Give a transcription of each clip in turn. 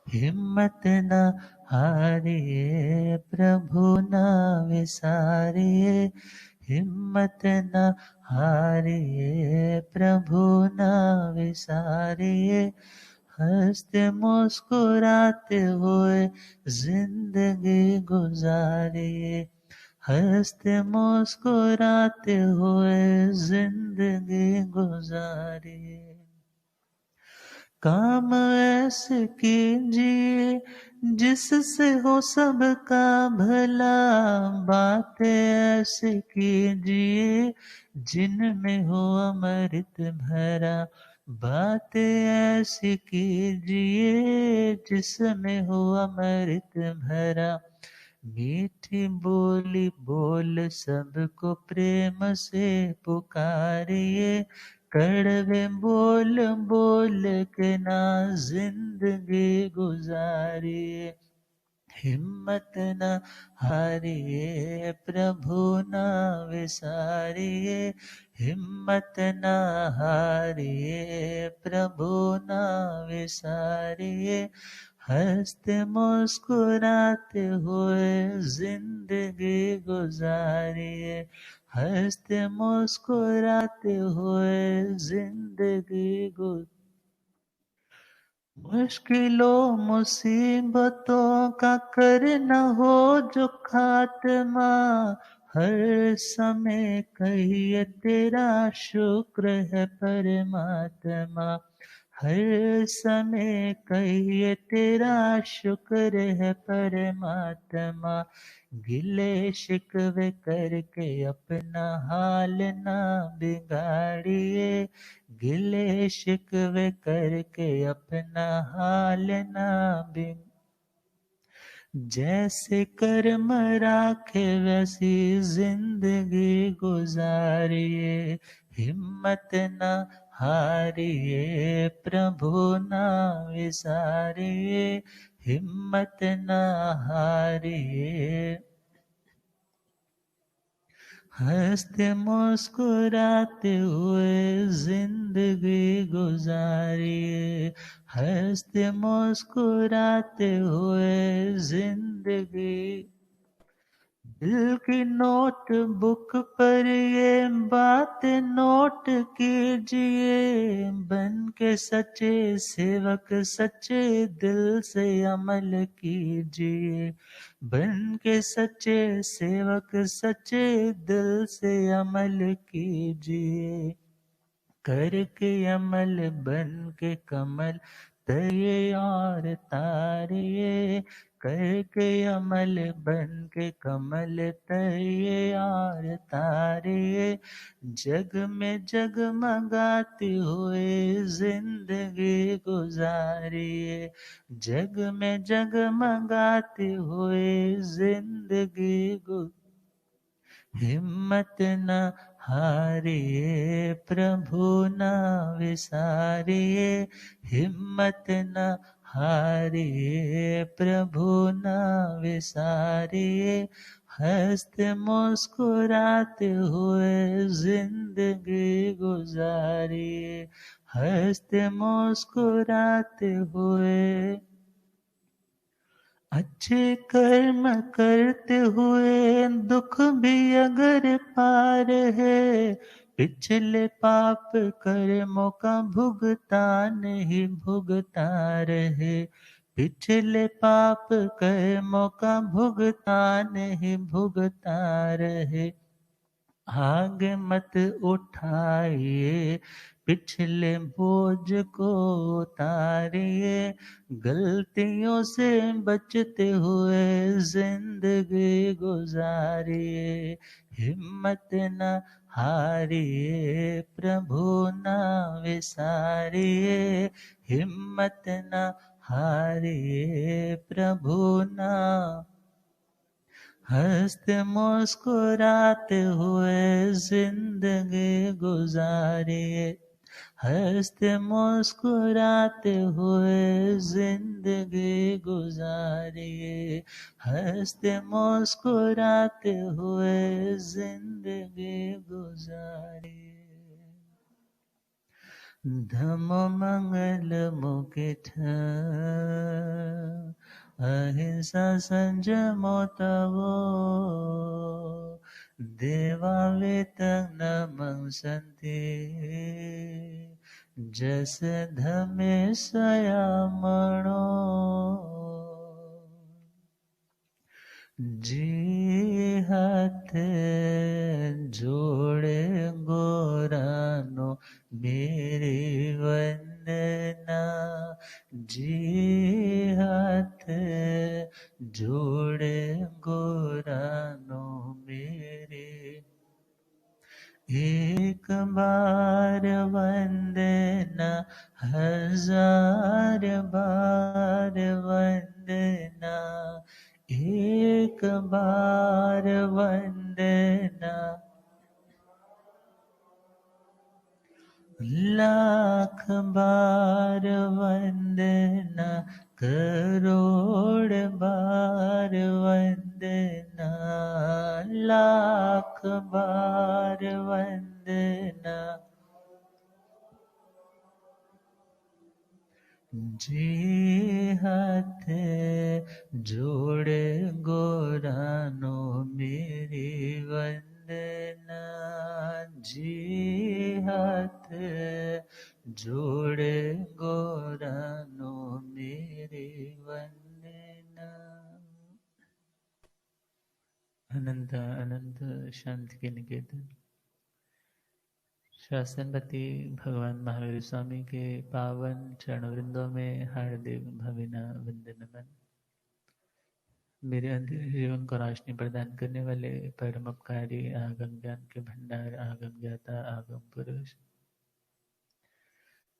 हिम्मत न हारिए प्रभु न विसारिए, हिम्मत न हारिए प्रभु न विसारिए, हंसते मुस्कुराते हुए जिंदगी गुजारिए, हंसते मुस्कुराते हुए जिंदगी गुजारिए। काम ऐसे कीजिए जिससे हो सबका भला, बातें ऐसे कीजिए जिनमें हो अमृत भरा, बातें ऐसी कीजिए जिसमें हो अमृत भरा, मीठी बोली बोल सबको प्रेम से पुकारिए, कड़वे बोल बोल के ना जिंदगी गुजारिए, हिम्मत न हारिए प्रभु न विसारिए, हिम्मत न हारिए प्रभु न विसारिए, हंसते मुस्कुराते हुए जिंदगी गुजारिए, हंसते मुस्कुराते हुए जिंदगी गुजारिए। मुश्किलों मुसीबतों का करना हो जो खात्मा, हर समय कहिए तेरा शुक्र है परमात्मा, हर समय कहिए तेरा शुक्र है परमात्मा, गिले शिकवे करके अपना हाल ना बिगाड़िए, गिले शिकवे करके अपना हाल ना बिगाड़िए, जैसे कर्म राखे वैसी जिंदगी गुजारिए, हिम्मत न हारिए प्रभु न विसारिए, हिम्मत न हारिए, हंसते मुस्कुराते हुए जिंदगी गुजारिए, हंसते मुस्कुराते हुए जिंदगी। दिल की नोट बुक पर ये बात नोट कीजिए, बन के सच्चे सेवक सच्चे दिल से अमल कीजिए, बन के सच्चे सेवक सच्चे दिल से अमल कीजिए, करके अमल बन के कमल तरिए और तारिए, करके अमल बन के कमल तरिए और तारिए, जग में जगमगाती हुए जिंदगी गुजारिए, जग में जगमगाती हुए जिंदगी गुजारिए, हिम्मत न हारिए प्रभु न विसारिए, हिम्मत न हारिए प्रभु न विसारिए, हंसते मुस्कुराते हुए जिंदगी गुजारिए, हंसते मुस्कुराते हुए। अच्छे कर्म करते हुए दुख भी अगर पार है, पिछले पाप कर्मों का भुगतान ही भुगता रहे, पिछले पाप कर्मों का भुगतान ही भुगता रहे, आगे मत उठाइए पिछले बोझ को उतारिए, गलतियों से बचते हुए जिंदगी गुजारिए, हिम्मत न हारिए प्रभु न विसारिए, हिम्मत न हारिए प्रभु न। हंसते मुस्कुराते हुए जिंदगी गुजारिए, हंसते मुस्कुराते हुए जिंदगी गुजारिए, हंसते मुस्कुराते हुए जिंदगी गुजारिए। धम्म मंगल मुकुट अहिंसा संयमो तवो देवा वेतं नमंसन्ति जस धमे स्वयामणो जी हाथ जोड़े गोरानो मेरी वंदना जी हाथ जोड़े गोरानो मेरी एक बार वंदना हजार बार वंदना एक बार वंदना लाख बार वंदना करोड़ बार वंदना लाख बार वंदना जी हाथ जोड़े गोरानो मेरी वंदना जी हाथ जोड़े गोरानो मेरी वंदना। अनंत अनंत शांति के निकेतन शासनपति भगवान महावीर स्वामी के पावन चरणवृंदों में हार्दिक भवना वंदन नमन। मेरे अंदर जीवन को रोशनी प्रदान करने वाले परम उपकारी आगम ज्ञान के भंडार आगम ज्ञाता आगम पुरुष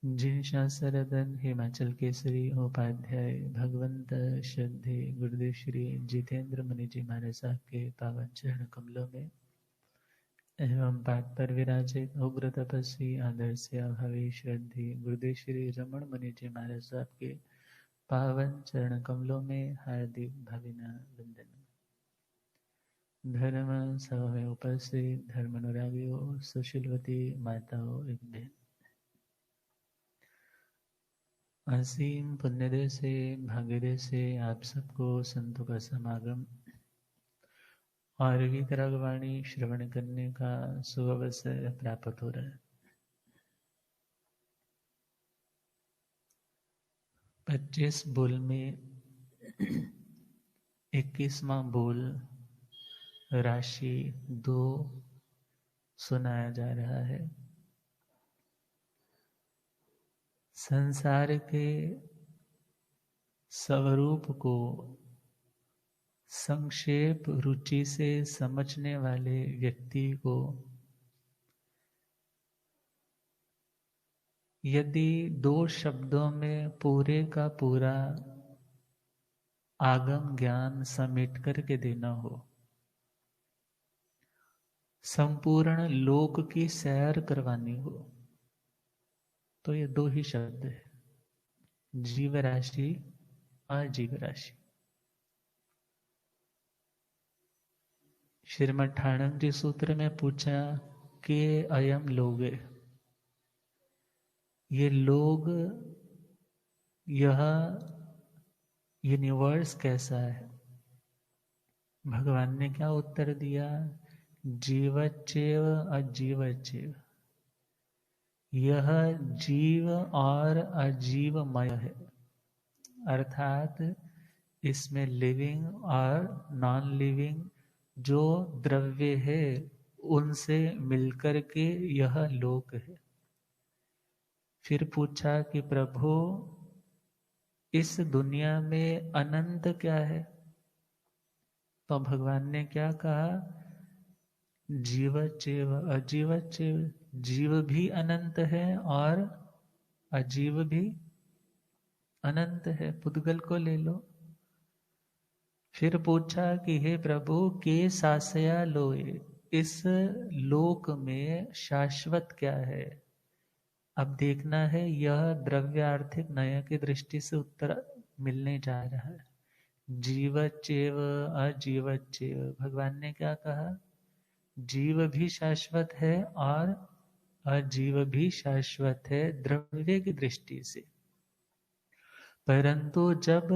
जिन शास्त्ररत्न हिमाचल केसरी उपाध्याय भगवंत श्रद्धे गुरुदेव श्री जितेंद्र मुनि जी महाराज साहब के पावन चरण कमलों में एवं पाठ पर विराजित उग्र तपस्वी आदर्श भावी श्रद्धे गुरुदेव श्री रमण मुनि जी महाराज साहब के पावन चरण कमलों में हार्दिक भवना वंदन। धर्म सभा में उपस्थित धर्म अनुरागियों सुशीलवती माताओं बहन, असीम पुण्यदय से भाग्यदय से आप सबको संतों का समागम और गीतरागवाणी श्रवण करने का सुअवसर प्राप्त हो रहा है। 25 बोल में 21वां बोल राशि 2 सुनाया जा रहा है। संसार के स्वरूप को संक्षेप रुचि से समझने वाले व्यक्ति को यदि 2 शब्दों में पूरे का पूरा आगम ज्ञान समेट करके देना हो, संपूर्ण लोक की सैर करवानी हो, तो ये 2 ही शब्द है, जीव राशि अजीव राशि। श्रीमद् ठाणम जी सूत्र में पूछा कि अयम लोग, ये लोग, यह यूनिवर्स कैसा है? भगवान ने क्या उत्तर दिया? जीवच्चेव अजीवच्चेव, यह जीव और अजीवमय है, अर्थात इसमें लिविंग और नॉन लिविंग जो द्रव्य है उनसे मिलकर के यह लोक है। फिर पूछा कि प्रभु इस दुनिया में अनंत क्या है? तो भगवान ने क्या कहा? जीवच्चेव अजीवच्चेव, जीव भी अनंत है और अजीव भी अनंत है, पुद्गल को ले लो। फिर पूछा कि हे प्रभु के सासया लोए, इस लोक में शाश्वत क्या है? अब देखना है, यह द्रव्य आर्थिक नय की दृष्टि से उत्तर मिलने जा रहा है। जीवच्चेव अजीवच्चेव, भगवान ने क्या कहा? जीव भी शाश्वत है और अजीव भी शाश्वत है द्रव्य की दृष्टि से, परंतु जब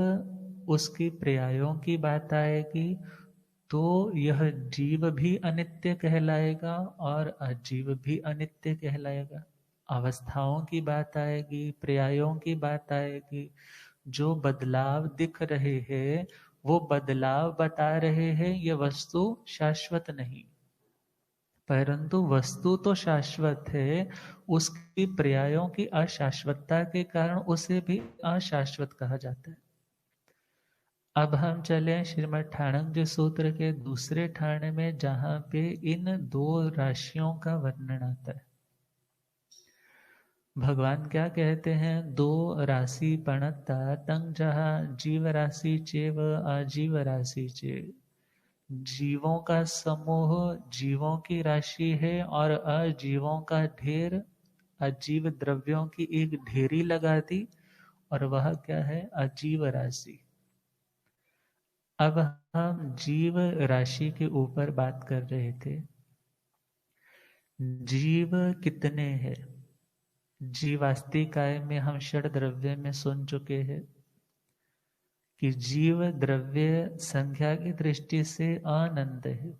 उसकी पर्यायों की बात आएगी तो यह जीव भी अनित्य कहलाएगा और अजीव भी अनित्य कहलाएगा। अवस्थाओं की बात आएगी, पर्यायों की बात आएगी, जो बदलाव दिख रहे हैं वो बदलाव बता रहे हैं, ये वस्तु शाश्वत नहीं। परंतु वस्तु तो शाश्वत है, उसकी पर्यायों की अशाश्वतता के कारण उसे भी अशाश्वत कहा जाता है। अब हम चले श्रीमद् ठाणकजी सूत्र के दूसरे ठाणे में, जहां पे इन दो राशियों का वर्णन आता है। भगवान क्या कहते हैं? दो राशि पणता तंग जहा जीव राशि चेव अजीव राशि चे। जीवों का समूह जीवों की राशि है और अजीवों का ढेर, अजीव द्रव्यों की एक ढेरी लगा दी, और वह क्या है? अजीव राशि। अब हम जीव राशि के ऊपर बात कर रहे थे। जीव कितने हैं? जीवास्तिकाय में हम षड द्रव्य में सुन चुके हैं कि जीव द्रव्य संख्या की दृष्टि से अनंत है।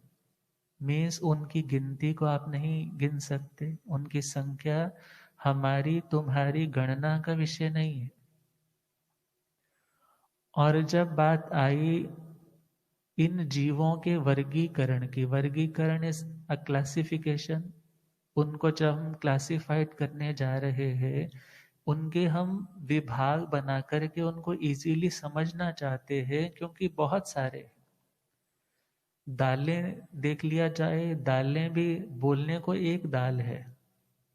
मीन्स उनकी गिनती को आप नहीं गिन सकते, उनकी संख्या हमारी तुम्हारी गणना का विषय नहीं है। और जब बात आई इन जीवों के वर्गीकरण की, वर्गीकरण इज अ क्लासिफिकेशन, उनको जब हम क्लासिफाइड करने जा रहे हैं, उनके हम विभाग बना करके उनको इजीली समझना चाहते हैं, क्योंकि बहुत सारे दालें देख लिया जाए, दालें भी बोलने को एक दाल है,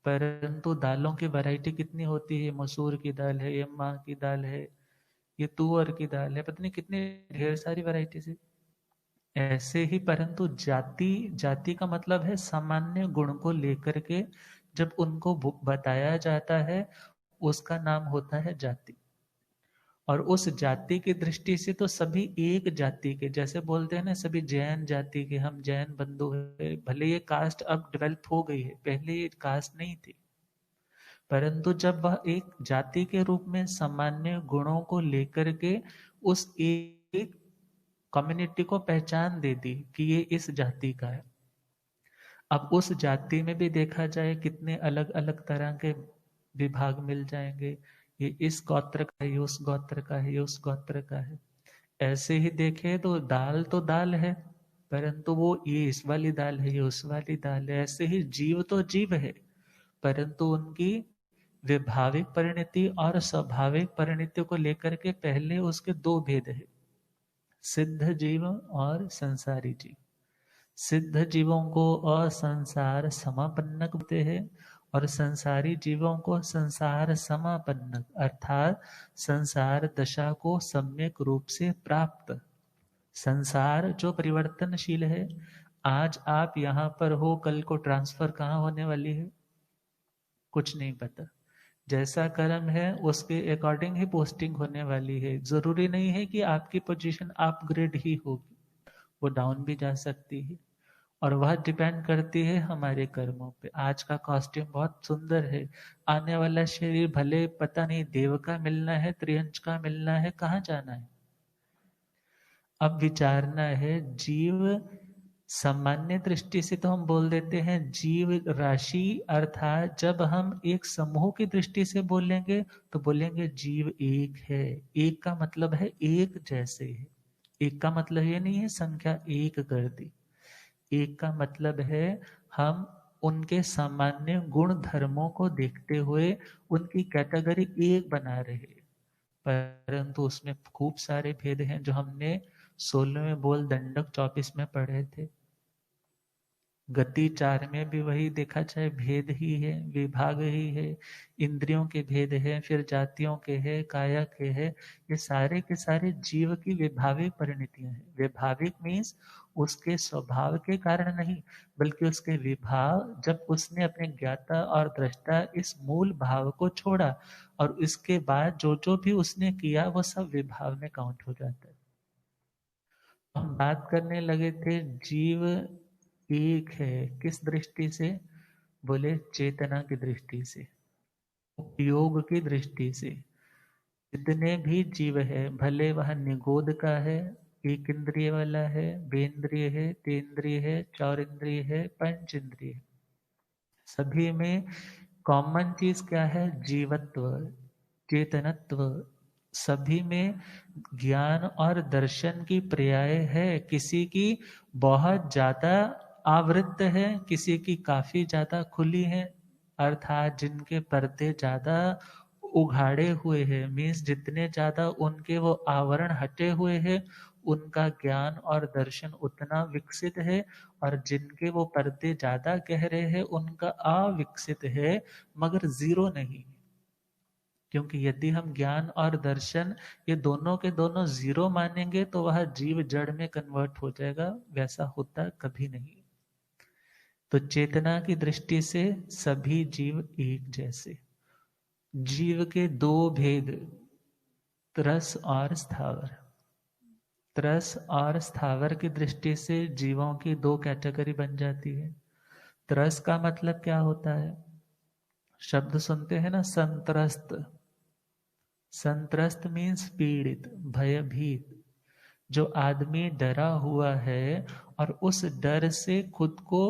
परंतु दालों की वैरायटी कितनी होती है? मसूर की दाल है, ये माह की दाल है, ये तुअर की दाल है, पता नहीं कितनी ढेर सारी वैरायटीज है। ऐसे ही परंतु जाति, जाति का मतलब है सामान्य गुण को लेकर के जब उनको बताया जाता है, उसका नाम होता है जाति। और उस जाति की दृष्टि से तो सभी एक जाति के, जैसे बोलते हैं ना सभी जैन जाति के, हम जैन बंधु है। भले ये कास्ट अब डेवलप हो गई है, पहले ये कास्ट नहीं थी, परंतु जब वह एक जाति के रूप में सामान्य गुणों को लेकर के उस एक कम्युनिटी को पहचान दे दी कि ये इस जाति का है। अब उस जाति में भी देखा जाए कितने अलग अलग तरह के विभाग मिल जाएंगे, ये इस गोत्र का है, ये उस गोत्र का है, ये उस गोत्र का है। ऐसे ही देखे तो दाल है, परंतु वो ये इस वाली दाल है, ये उस वाली दाल है। ऐसे ही जीव तो जीव है, परंतु उनकी विभाविक परिणति और स्वाभाविक परिणति को लेकर के पहले उसके दो भेद है, सिद्ध जीव और संसारी जीव। सिद्ध जीवों को असंसार समापन्नक बोलते हैं और संसारी जीवों को संसार समापन्नक, अर्थात संसार दशा को सम्यक रूप से प्राप्त। संसार जो परिवर्तनशील है, आज आप यहां पर हो, कल को ट्रांसफर कहाँ होने वाली है कुछ नहीं पता। जैसा कर्म है उसके अकॉर्डिंग ही पोस्टिंग होने वाली है। जरूरी नहीं है कि आपकी पोजीशन अपग्रेड ही होगी, वो डाउन भी जा सकती है। और वह डिपेंड करती है हमारे कर्मों पे। आज का कॉस्ट्यूम बहुत सुंदर है, आने वाला शरीर भले पता नहीं देव का मिलना है, त्रियंच का मिलना है, कहाँ जाना है। अब विचारना है जीव, सामान्य दृष्टि से तो हम बोल देते हैं जीव राशि, अर्थात जब हम एक समूह की दृष्टि से बोलेंगे तो बोलेंगे जीव एक है। एक का मतलब है एक जैसे है, एक का मतलब ये नहीं है संख्या एक कर दी। एक का मतलब है हम उनके सामान्य गुण धर्मों को देखते हुए उनकी कैटेगरी एक बना रहे हैं, परंतु उसमें खूब सारे भेद हैं जो हमने 16वें बोल दंडक 24 में पढ़े थे। गति 4 में भी वही देखा जाए, भेद ही है, विभाग ही है, इंद्रियों के भेद है, फिर जातियों के है, काया के है। ये सारे के सारे जीव की विभाविक परिणतियां हैं। विभाविक मीन्स उसके स्वभाव के कारण नहीं, बल्कि उसके विभाव, जब उसने अपने ज्ञाता और दृष्टा इस मूल भाव को छोड़ा और इसके बाद जो जो भी उसने किया वो सब विभाव में काउंट हो जाता है। हम बात करने लगे थे जीव एक है, किस दृष्टि से? बोले चेतना की दृष्टि से, उपयोग की दृष्टि से। जितने भी जीव है, भले वह निगोद का है, एक इंद्रिय वाला है, बेंद्रिय है, तेंद्रिय है, चौरिंद्रिय है, पंच इंद्रिय है, सभी में कॉमन चीज क्या है? जीवत्व, चेतनत्व। सभी में ज्ञान और दर्शन की पर्याय है। किसी की बहुत ज्यादा आवृत्त है, किसी की काफी ज्यादा खुली है। अर्थात जिनके पर्दे ज्यादा उघाड़े हुए हैं, मीन्स जितने ज्यादा उनके वो आवरण हटे हुए हैं, उनका ज्ञान और दर्शन उतना विकसित है। और जिनके वो पर्दे ज्यादा गहरे हैं, उनका अविकसित है, मगर जीरो नहीं। क्योंकि यदि हम ज्ञान और दर्शन ये दोनों के दोनों जीरो मानेंगे तो वह जीव जड़ में कन्वर्ट हो जाएगा, वैसा होता कभी नहीं। तो चेतना की दृष्टि से सभी जीव एक जैसे। जीव के दो भेद, त्रस और स्थावर। त्रस और स्थावर की दृष्टि से जीवों की दो कैटेगरी बन जाती है। त्रस का मतलब क्या होता है? शब्द सुनते हैं ना, संत्रस्त। संत्रस्त मीन्स पीड़ित, भयभीत। जो आदमी डरा हुआ है और उस डर से खुद को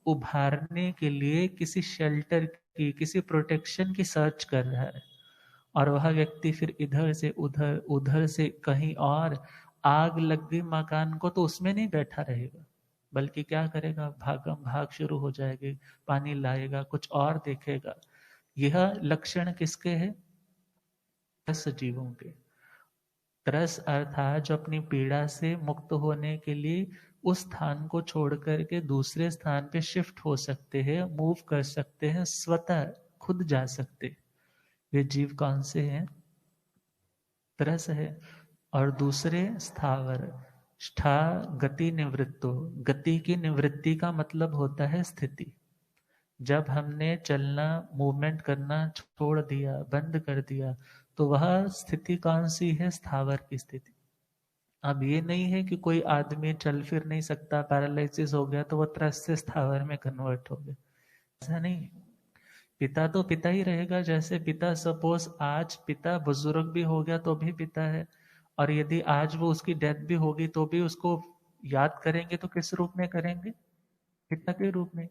उभारने के लिए किसी शेल्टर की, किसी प्रोटेक्शन की सर्च कर रहा है, और वह व्यक्ति फिर इधर से उधर, उधर से कहीं और, आग लग गई मकान को तो उसमें नहीं बैठा रहेगा, बल्कि क्या करेगा? भागम भाग शुरू हो जाएगी, पानी लाएगा, कुछ और देखेगा। यह लक्षण किसके है? सजीवों के। त्रस अर्थात जो अपनी पीड़ा से मुक्त होने के लिए उस स्थान को छोड़ करके दूसरे स्थान पे शिफ्ट हो सकते हैं, मूव कर सकते हैं, स्वतः खुद जा सकते। वे जीव कौन से हैं? त्रस है। और दूसरे स्थावर। स्था गति निवृत्तो, गति की निवृत्ति का मतलब होता है स्थिति। जब हमने चलना, मूवमेंट करना छोड़ दिया, बंद कर दिया, तो वह स्थिति कौन सी है? स्थावर की स्थिति। अब ये नहीं है कि कोई आदमी चल फिर नहीं सकता, पैरालिसिस हो गया तो वो त्रस्त से स्थावर में कन्वर्ट हो गया, ऐसा नहीं है। पिता तो पिता ही रहेगा। जैसे पिता, सपोज आज पिता बुजुर्ग भी हो गया तो भी पिता है, और यदि आज वो उसकी डेथ भी होगी तो भी उसको याद करेंगे तो किस रूप में करेंगे? पिता के रूप में।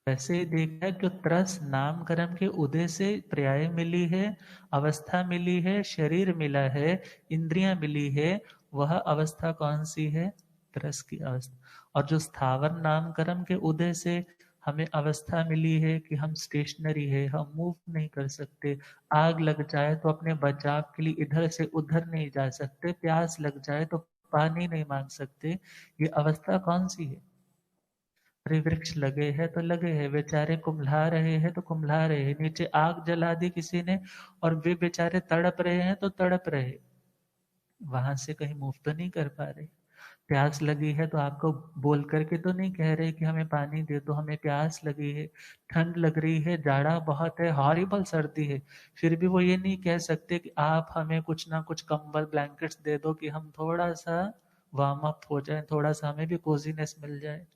वैसे ही देखा कि त्रस नाम कर्म के उदय से पर्याय मिली है, अवस्था मिली है, शरीर मिला है, इंद्रियां मिली है, वह अवस्था कौन सी है? त्रस की अवस्था। और जो स्थावर नाम कर्म के उदय से हमें अवस्था मिली है कि हम स्टेशनरी है, हम मूव नहीं कर सकते, आग लग जाए तो अपने बचाव के लिए इधर से उधर नहीं जा सकते, प्यास लग जाए तो पानी नहीं मांग सकते, ये अवस्था कौन सी है? अरे वृक्ष लगे हैं तो लगे हैं, बेचारे कुम्भला रहे हैं तो कुम्भला रहे हैं, नीचे आग जला दी किसी ने और वे बेचारे तड़प रहे हैं तो तड़प रहे, वहां से कहीं मूव तो नहीं कर पा रहे। प्यास लगी है तो आपको बोल करके तो नहीं कह रहे कि हमें पानी दे दो, हमें प्यास लगी है। ठंड लग रही है, जाड़ा बहुत है, हॉरिबल सर्दी है, फिर भी वो ये नहीं कह सकते कि आप हमें कुछ ना कुछ कंबल ब्लैंकेट्स दे दो कि हम थोड़ा सा वार्म अप हो जाए, थोड़ा सा हमें भी कोजीनेस मिल जाए।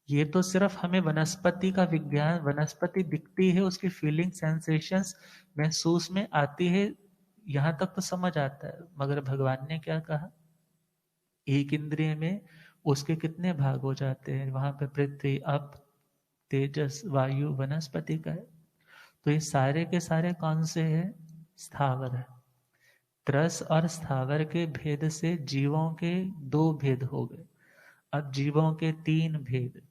ये तो सिर्फ हमें वनस्पति का विज्ञान, वनस्पति दिखती है, उसकी फीलिंग, सेंसेशंस महसूस में आती है, यहां तक तो समझ आता है। मगर भगवान ने क्या कहा? एक इंद्रिय में उसके कितने भाग हो जाते हैं? वहां पे पृथ्वी, अप, तेजस, वायु, वनस्पति का है। तो ये सारे के सारे कौन से हैं? स्थावर है। त्रस और स्थावर के भेद से जीवों के दो भेद हो गए। अब जीवों के तीन भेद,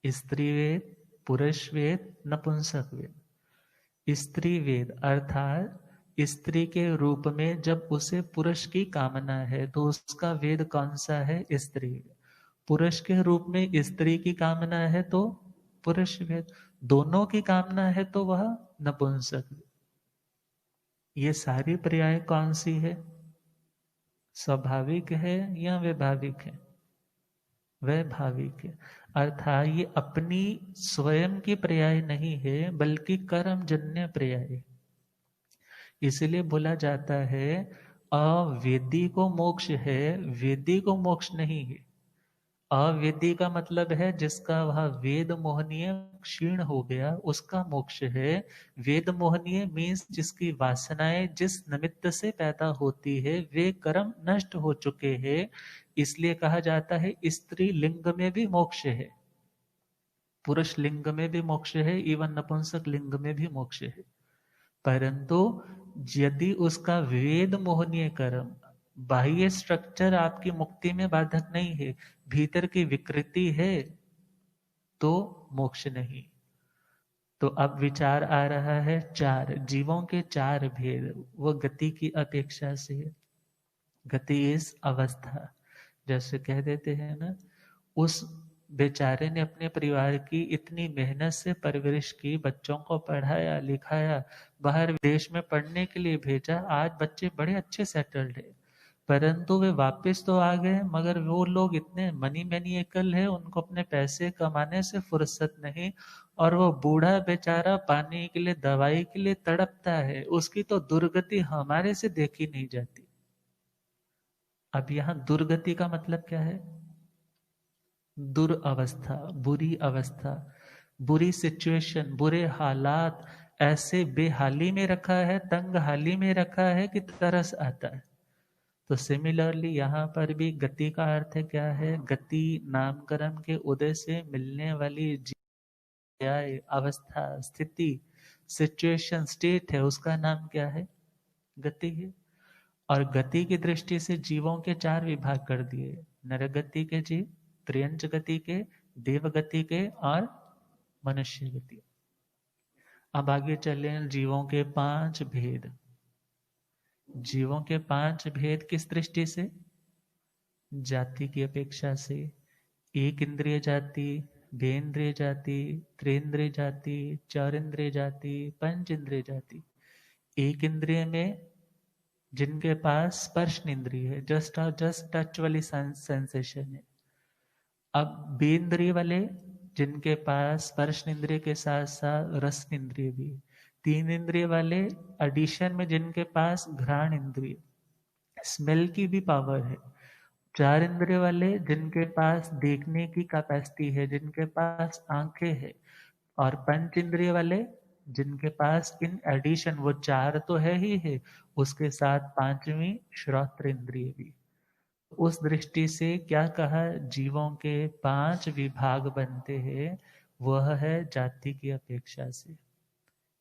स्त्री वेद, पुरुष वेद, नपुंसक वेद। स्त्री वेद अर्थात स्त्री के रूप में जब उसे पुरुष की कामना है तो उसका वेद कौन सा है? स्त्री वेद। पुरुष के रूप में स्त्री की कामना है तो पुरुष वेद। दोनों की कामना है तो वह नपुंसक वेद। ये सारी पर्याय कौन सी है? स्वाभाविक है या वैभाविक है? वैभाविक है। अर्थात ये अपनी स्वयं की पर्याय नहीं है, बल्कि कर्मजन्य पर्याय है। इसलिए बोला जाता है अवेदी को मोक्ष है, वेदी को मोक्ष नहीं है। अवेदी का मतलब है जिसका वह वेद मोहनीय क्षीण हो गया, उसका मोक्ष है। वेद मोहनीय मीन्स जिसकी वासनाएं जिस निमित्त से पैदा होती है वे कर्म नष्ट हो चुके हैं, इसलिए कहा जाता है स्त्री लिंग में भी मोक्ष है, पुरुष लिंग में भी मोक्ष है, इवन नपुंसक लिंग में भी मोक्ष है। परंतु यदि उसका वेद मोहनीय कर्म, बाह्य स्ट्रक्चर आपकी मुक्ति में बाधक नहीं है, भीतर की विकृति है, तो मोक्ष नहीं। तो अब विचार आ रहा है चार जीवों के चार भेद, वो गति की अपेक्षा से है। गति इस अवस्था, जैसे कह देते हैं ना, उस बेचारे ने अपने परिवार की इतनी मेहनत से परवरिश की, बच्चों को पढ़ाया लिखाया, बाहर देश में पढ़ने के लिए भेजा, आज बच्चे बड़े अच्छे सेटल्ड है, परंतु वे वापस तो आ गए, मगर वो लोग इतने मनी मैनिएकल है, उनको अपने पैसे कमाने से फुर्सत नहीं, और वो बूढ़ा बेचारा पानी के लिए दवाई के लिए तड़पता है, उसकी तो दुर्गति हमारे से देखी नहीं जाती। अब यहाँ दुर्गति का मतलब क्या है? दुरावस्था, बुरी अवस्था, बुरी सिचुएशन, बुरे हालात, ऐसे बेहाली में रखा है, तंग हाली में रखा है कि तरस आता है। तो सिमिलरली यहाँ पर भी गति का अर्थ है क्या है? गति नामकरण के उदय से मिलने वाली अवस्था, स्थिति, सिचुएशन, स्टेट है, उसका नाम क्या है? गति है। और गति की दृष्टि से जीवों के चार विभाग कर दिए, नरगति के जीव, त्रियंच गति के, देव गति के और मनुष्य गति। अब आगे चले, जीवों के पांच भेद। जीवों के पांच भेद किस दृष्टि से? जाति की अपेक्षा से। एक इंद्रिय जाति, भेन्द्रिय जाति, त्रेंद्रिय जाति, चारेंद्रिय जाति, पंच इंद्रिय जाति। एक इंद्रिय में जिनके पास स्पर्श इंद्रिय है, जस्ट टच वाली सेंसेशन है। अब बेंद्रिय वाले जिनके पास स्पर्श इंद्रिय के साथ साथ रस इंद्रिय भी। तीन इंद्रिय वाले एडिशन में जिनके पास घ्राण इंद्रिय, स्मेल की भी पावर है। चार इंद्रिय वाले जिनके पास देखने की कैपेसिटी है, जिनके पास आंखें है। और पंच इंद्रिय वाले जिनके पास इन एडिशन, वो चार तो है ही है, उसके साथ पांचवी श्रोत्र इंद्रिय भी। उस दृष्टि से क्या कहा, जीवों के पांच विभाग बनते हैं, वह है जाति की अपेक्षा से।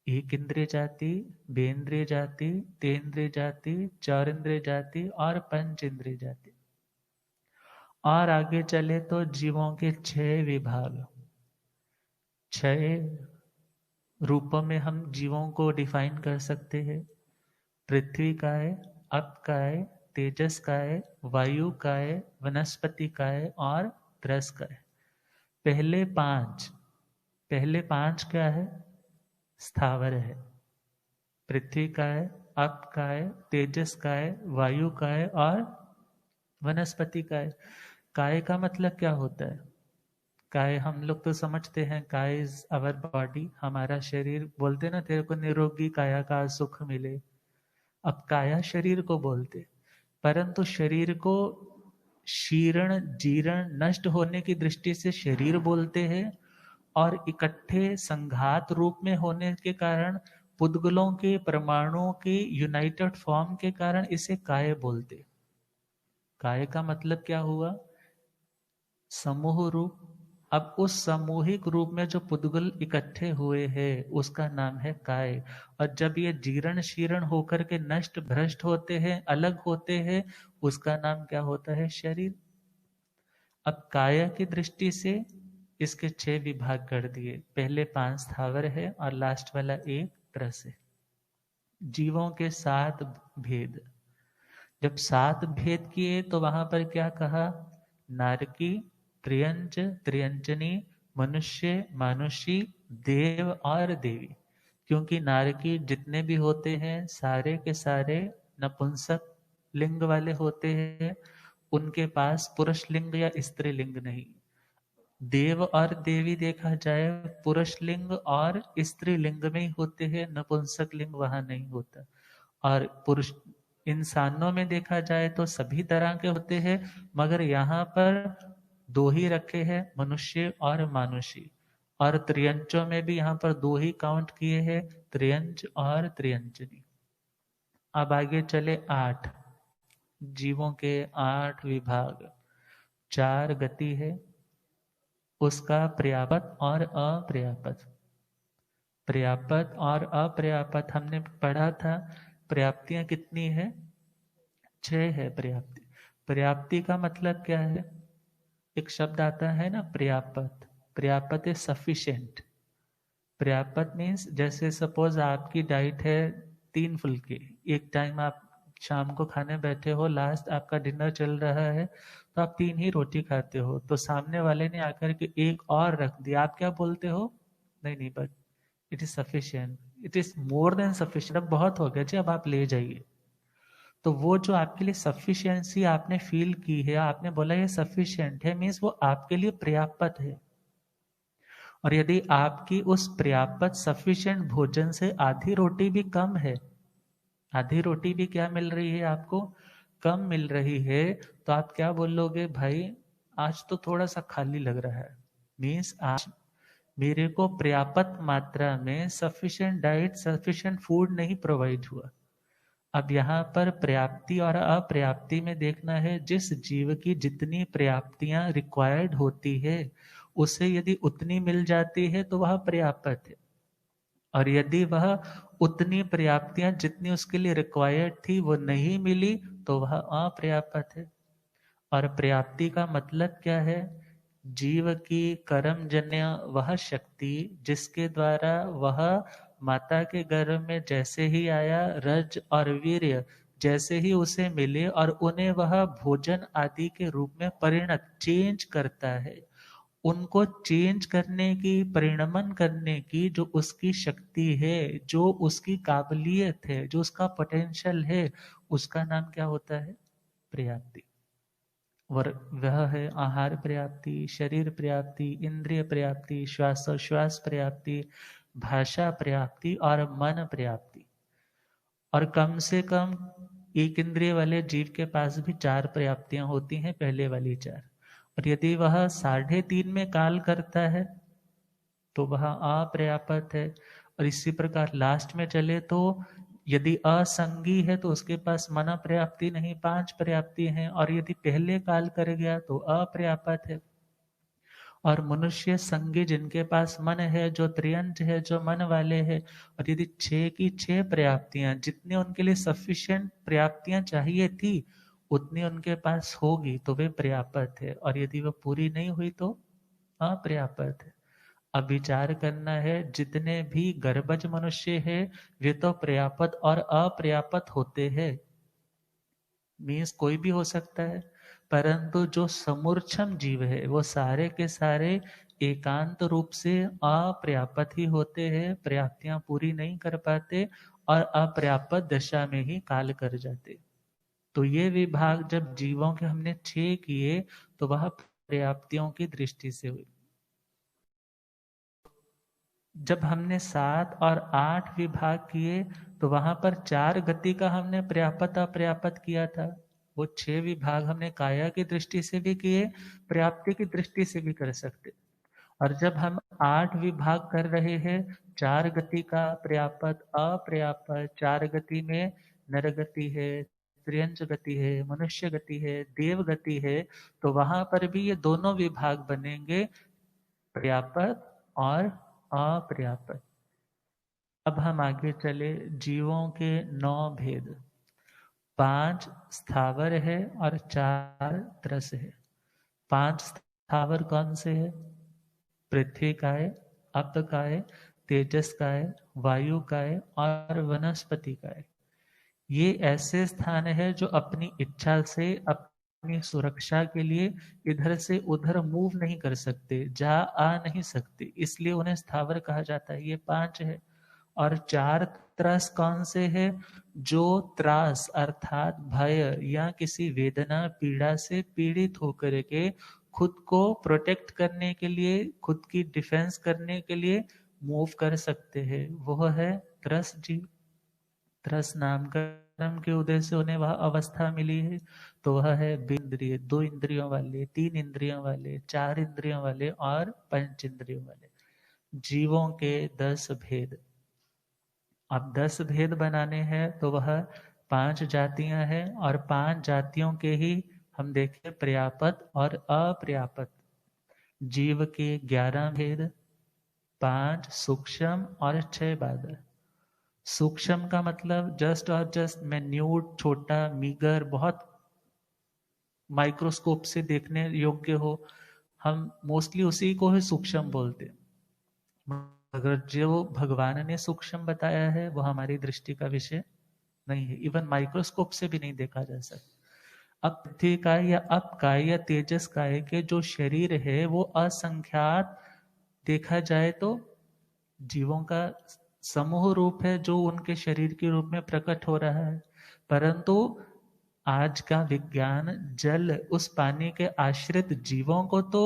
एक इंद्रिय जाति, बेंद्रिय जाति, तेंद्रिय जाति, चारेंद्रिय जाति और पंच इंद्रिय जाति। और आगे चले तो जीवों के छह विभाग, छह रूपों में हम जीवों को डिफाइन कर सकते हैं। पृथ्वी का है, अप का है, तेजस का है, वायु का है, वनस्पति का है और त्रस का है। पहले पांच क्या है? स्थावर है। पृथ्वी का है, अप का है, तेजस का है, वायु का है और वनस्पति का है। काय का मतलब क्या होता है? काय हम लोग तो समझते हैं, काय इज अवर बॉडी, हमारा शरीर। बोलते ना, तेरे को निरोगी काया का सुख मिले। अब काया शरीर को बोलते, परंतु शरीर को शीर्ण जीर्ण नष्ट होने की दृष्टि से शरीर बोलते हैं, और इकट्ठे संघात रूप में होने के कारण, पुद्गलों के परमाणुओं के यूनाइटेड फॉर्म के कारण इसे काय बोलते। काय का मतलब क्या हुआ? समूह रूप। अब उस सामूहिक रूप में जो पुद्गल इकट्ठे हुए हैं उसका नाम है काय। और जब ये जीर्ण शीर्ण होकर के नष्ट भ्रष्ट होते हैं, अलग होते हैं, उसका नाम क्या होता है? शरीर। अब काया की दृष्टि से इसके छह विभाग कर दिए, पहले पांच स्थावर है और लास्ट वाला एक त्रस है। जीवों के सात भेद। जब सात भेद किए तो वहां पर क्या कहा? नारकी, त्रियंच, त्रियंचनी, मनुष्य, मानुषी, देव और देवी। क्योंकि नारकी जितने भी होते हैं सारे के सारे नपुंसक लिंग वाले होते हैं, उनके पास पुरुष लिंग या स्त्री लिंग नहीं। देव और देवी देखा जाए पुरुष लिंग और स्त्री लिंग में ही होते हैं, नपुंसक लिंग वहां नहीं होता। और पुरुष इंसानों में देखा जाए तो सभी तरह के होते हैं, मगर यहाँ पर दो ही रखे हैं, मनुष्य और मानुषी। और त्रियंचों में भी यहाँ पर दो ही काउंट किए हैं, त्रियंच और त्रियंचनी। अब आगे चले 8 जीवों के 8 विभाग। 4 गति है, उसका पर्याप्त और अपर्याप्त। पर्याप्त और अपर्याप्त हमने पढ़ा था। पर्याप्तियां कितनी है? 6 है पर्याप्ति। पर्याप्ति का मतलब क्या है? एक शब्द आता है ना, पर्याप्त। पर्याप्त इज सफिशिएंट। पर्याप्त मीन्स जैसे सपोज आपकी डाइट है 3 फुल्के, एक टाइम आप शाम को खाने बैठे हो, लास्ट आपका डिनर चल रहा है, तो आप 3 ही रोटी खाते हो, तो सामने वाले ने आकर के एक और रख दिया, आप क्या बोलते हो? नहीं नहीं, but it is sufficient, it is more than sufficient, अब बहुत हो गया जी, अब आप ले जाइए। तो वो जो आपके लिए सफिशिएंसी आपने फील की है, आपने बोला ये सफिशिएंट है, मीन्स वो आपके लिए पर्याप्त है। और यदि आपकी उस पर्याप्त सफिशिएंट भोजन से आधी रोटी भी कम है, आधी रोटी भी क्या मिल रही है आपको? कम मिल रही है, तो आप क्या बोलोगे? भाई आज तो थोड़ा सा खाली लग रहा है, मीन्स आज मेरे को पर्याप्त मात्रा में सफिशिएंट डाइट, सफिशिएंट फूड नहीं प्रोवाइड हुआ। अब यहाँ पर पर्याप्ति और अपर्याप्ति में देखना है, जिस जीव की जितनी पर्याप्तियां रिक्वायर्ड होती है, उसे यदि उतनी मिल जाती है तो वह पर्याप्त है। और यदि वह उतनी पर्याप्तियां जितनी उसके लिए रिक्वायर्ड थी वो नहीं मिली, तो वह अपर्याप्त है। और पर्याप्ति का मतलब क्या है? जीव की कर्मजन्य वह शक्ति जिसके द्वारा वह माता के गर्भ में जैसे ही आया, रज और वीर्य जैसे ही उसे मिले और उन्हें वह भोजन आदि के रूप में परिणत चेंज करता है, उनको चेंज करने की, परिणमन करने की जो उसकी शक्ति है, जो उसकी काबिलियत है, जो उसका पोटेंशियल है, उसका नाम क्या होता है? पर्याप्ति। वह है आहार पर्याप्ति, शरीर पर्याप्ति, इंद्रिय पर्याप्ति, श्वासोश्वास पर्याप्ति, भाषा पर्याप्ति और मन पर्याप्ति। और कम से कम एक इंद्रिय वाले जीव के पास भी 4 पर्याप्तियां होती हैं, पहले वाली 4। और यदि वह 3.5 में काल करता है तो वह अपर्याप्त है। और इसी प्रकार लास्ट में चले तो यदि असंगी है तो उसके पास मन पर्याप्ति नहीं, 5 पर्याप्ति हैं। और यदि पहले काल कर गया तो अपर्याप्त है। और मनुष्य संगी जिनके पास मन है, जो त्रियंच है, जो मन वाले हैं, और यदि 6 की 6 पर्याप्तियां, जितनी उनके लिए सफिशिएंट पर्याप्तियां चाहिए थी उतनी उनके पास होगी तो वे पर्याप्त है। और यदि वह पूरी नहीं हुई तो अपर्याप्त है। अब विचार करना है, जितने भी गर्भज मनुष्य है वे तो पर्याप्त और अपर्याप्त होते हैं, मीन्स कोई भी हो सकता है, परंतु जो समूर्छम जीव है वो सारे के सारे एकांत रूप से अपर्याप्त ही होते हैं, पर्याप्तियां पूरी नहीं कर पाते और अपर्याप्त दशा में ही काल कर जाते। तो ये विभाग जब जीवों के हमने 6 किए तो वह पर्याप्तियों की दृष्टि से हुई। जब हमने 7 और 8 विभाग किए तो वहां पर 4 गति का हमने पर्याप्त अपर्याप्त किया था। वो 6 विभाग हमने काया की दृष्टि से भी किए, पर्याप्ति की दृष्टि से भी कर सकते। और जब हम 8 विभाग कर रहे हैं, 4 गति का पर्याप्त अपर्याप्त, 4 गति में नर गति है, त्रियंच गति है, मनुष्य गति है, देव गति है, तो वहां पर भी ये दोनों विभाग बनेंगे, पर्याप्त और अपर्याप्त। अब हम आगे चले, जीवों के 9 भेद। 5 स्थावर है और 4 त्रस है। 5 स्थावर कौन से है? पृथ्वी का है, अप का है, तेजस का है, वायु का है और वनस्पति का है। ये ऐसे स्थान है जो अपनी इच्छा से, अपनी सुरक्षा के लिए इधर से उधर मूव नहीं कर सकते, जा आ नहीं सकते, इसलिए उन्हें स्थावर कहा जाता है। ये 5 है। और 4 त्रास कौन से है? जो त्रास अर्थात भय या किसी वेदना पीड़ा से पीड़ित होकर के खुद को प्रोटेक्ट करने के लिए, खुद की डिफेंस करने के लिए मूव कर सकते हैं, वो है त्रस जीव। त्रस नाम का कर्म के उदय से उन्हें वह अवस्था मिली है, तो वह है इंद्रिय, 2 इंद्रियों वाले, 3 इंद्रियों वाले, 4 इंद्रियों वाले और 5 इंद्रियों वाले। जीवों के 10 भेद। अब 10 भेद बनाने हैं तो वह 5 जातियां हैं, और 5 जातियों के ही हम देखें पर्याप्त और अपर्याप्त। जीव के 11 भेद, 5 सूक्ष्म और 6 बादर। सूक्ष्म का मतलब जस्ट और जस्ट मैन्यूट, छोटा, मीगर, बहुत माइक्रोस्कोप से देखने योग्य हो, हम मोस्टली उसी को ही सूक्ष्म बोलते हैं। मगर जो भगवान ने सूक्ष्म बताया है वो हमारी दृष्टि का विषय नहीं है, इवन माइक्रोस्कोप से भी नहीं देखा जा सकता। अब पृथ्वी काय या अप काय या तेजस काय के जो शरीर है वो असंख्यात देखा जाए तो जीवों का समूह रूप है जो उनके शरीर के रूप में प्रकट हो रहा है। परंतु आज का विज्ञान जल, उस पानी के आश्रित जीवों को तो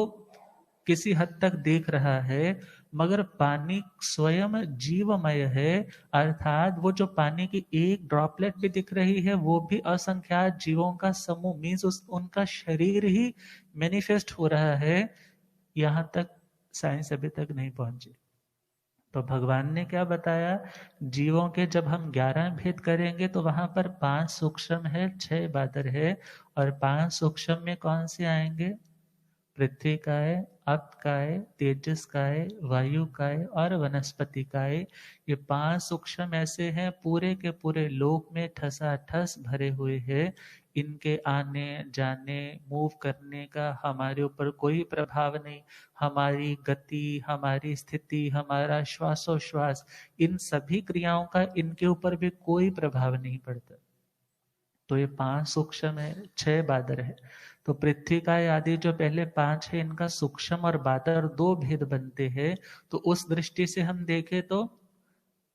किसी हद तक देख रहा है, मगर पानी स्वयं जीवमय है, अर्थात वो जो पानी की एक ड्रॉपलेट भी दिख रही है वो भी असंख्यात जीवों का समूह, मीन्स उनका शरीर ही मैनिफेस्ट हो रहा है। यहाँ तक साइंस अभी तक नहीं पहुंची। तो भगवान ने क्या बताया, जीवों के जब हम 11 भेद करेंगे तो वहां पर 5 सूक्ष्म है, 6 बादर है, और 5 सूक्ष्म में कौन से आएंगे? पृथ्वी काय, अप काय, तेजस काय, वायु काय और वनस्पति काय। ये 5 सूक्ष्म ऐसे हैं पूरे के पूरे लोक में ठसाठस भरे हुए हैं। इनके आने जाने, मूव करने का हमारे ऊपर कोई प्रभाव नहीं। हमारी गति, हमारी स्थिति, हमारा श्वासोश्वास, इन सभी क्रियाओं का इनके ऊपर भी कोई प्रभाव नहीं पड़ता। तो ये 5 सूक्ष्म है, 6 बादर है। तो पृथ्वी का आदि जो पहले 5 है, इनका सूक्ष्म और बादर 2 भेद बनते हैं। तो उस दृष्टि से हम देखें तो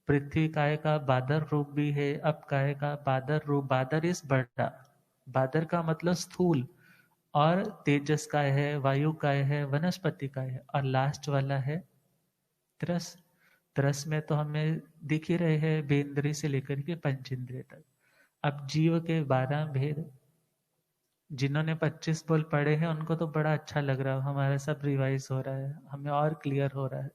पृथ्वी काय का बादर रूप भी है, अब काय का बादर रूप, बादर इस बड़ा, बादर का मतलब स्थूल, और तेजस काय है, वायु काय है, वनस्पति काय है, और लास्ट वाला है त्रस। त्रस में तो हमें दिख ही रहे हैं बेंद्री से लेकर के पंचेंद्रिय तक। अब जीव के 12 भेद, जिन्होंने 25 बोल पढ़े हैं उनको तो बड़ा अच्छा लग रहा है, हमारा सब रिवाइज हो रहा है, हमें और क्लियर हो रहा है।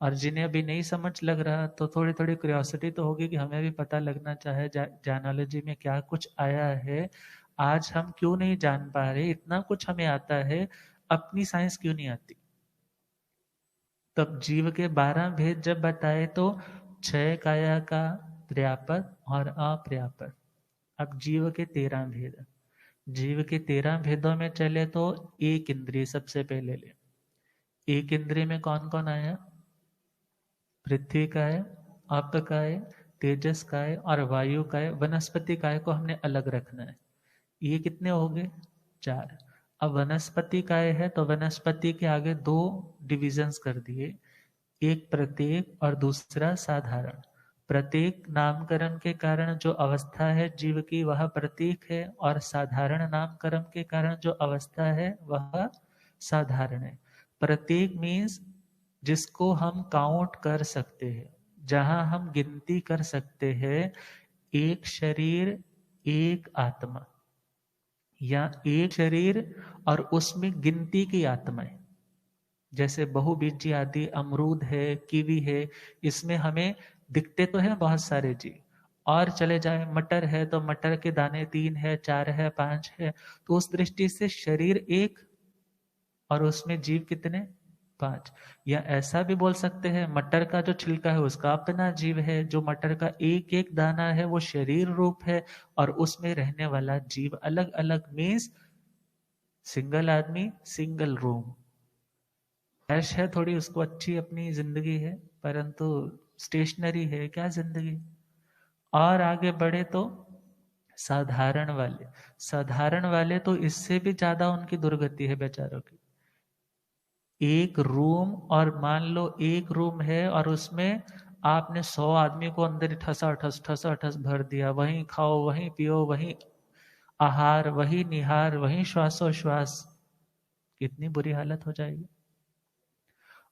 और जिन्हें अभी नहीं समझ लग रहा तो थोड़ी थोड़ी क्यूरियोसिटी तो होगी कि हमें भी पता लगना चाहे जाइनोलॉजी में क्या कुछ आया है, आज हम क्यों नहीं जान पा रहे, इतना कुछ हमें आता है, अपनी साइंस क्यों नहीं आती। तब जीव के 12 भेद जब बताए तो 6 काया का पर्याप्त और अपर्याप्त। अब जीव के 13 भेद, जीव के 13 भेदों में चले तो एक इंद्रिय सबसे पहले ले। एक इंद्रिय में कौन कौन आया? पृथ्वी का है, अप का है, तेजस का है और वायु का है। वनस्पति काय को हमने अलग रखना है। ये कितने हो गए? 4। अब वनस्पति काय है तो वनस्पति के आगे 2 डिविजन्स कर दिए, एक प्रत्येक और दूसरा साधारण। प्रत्येक नामकरण के कारण जो अवस्था है जीव की वह प्रतीक है, और साधारण नामकरण के कारण जो अवस्था है वह साधारण है। प्रत्येक मीन्स जिसको हम काउंट कर सकते हैं, जहां हम गिनती कर सकते हैं, एक शरीर एक आत्मा, या एक शरीर और उसमें गिनती की आत्माएं, जैसे बहुबीजी आदि, अमरूद है, कीवी है, इसमें हमें दिखते तो हैं बहुत सारे जीव। और चले जाए मटर है तो मटर के दाने 3 है, 4 है, 5 है। तो उस दृष्टि से शरीर एक और उसमें जीव कितने? 5। या ऐसा भी बोल सकते हैं मटर का जो छिलका है उसका अपना जीव है, जो मटर का एक एक दाना है वो शरीर रूप है, और उसमें रहने वाला जीव अलग अलग, मीन्स सिंगल आदमी सिंगल रूम। ऐश है थोड़ी, उसको अच्छी अपनी जिंदगी है, परंतु स्टेशनरी है क्या जिंदगी। और आगे बढ़े तो साधारण वाले, साधारण वाले तो इससे भी ज्यादा उनकी दुर्गति है बेचारों की। एक रूम, और मान लो एक रूम है और उसमें आपने 100 आदमी को अंदर ठसा ठस भर दिया, वहीं खाओ वहीं पियो, वहीं आहार, वहीं निहार, वहीं श्वासोश्वास, कितनी बुरी हालत हो जाएगी।